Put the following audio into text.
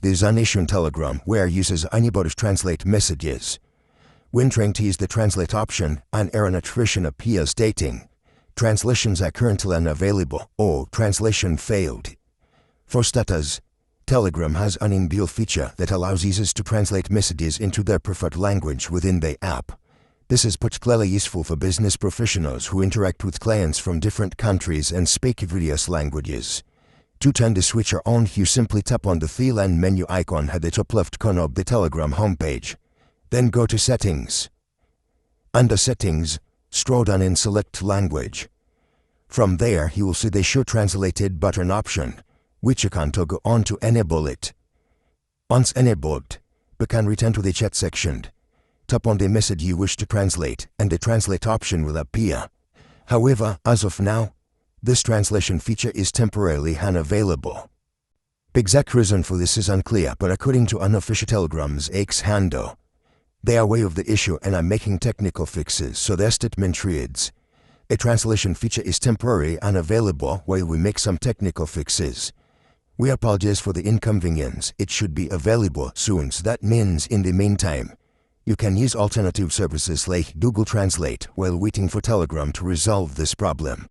There's an issue in Telegram where users are unable to translate messages. When trying to use the translate option, an error notification appears stating, "Translations are currently unavailable" or "Translation failed." For starters, Telegram has an inbuilt feature that allows users to translate messages into their preferred language within the app. This is particularly useful for business professionals who interact with clients from different countries and speak various languages. To turn the switcher on, you simply tap on the three-line menu icon at the top left corner of the Telegram homepage. Then go to Settings. Under Settings, scroll down and select Language. From there, you will see the Show Translated button option, which you can toggle on to enable it. Once enabled, you can return to the chat section. Tap on the message you wish to translate and the translate option will appear. However, as of now, this translation feature is temporarily unavailable. The exact reason for this is unclear, but according to unofficial Telegram's X handle, they are aware of the issue and are making technical fixes, so their statement reads, "A translation feature is temporarily unavailable while we make some technical fixes. We apologize for the inconvenience. It should be available soon." So that means in the meantime, you can use alternative services like Google Translate while waiting for Telegram to resolve this problem.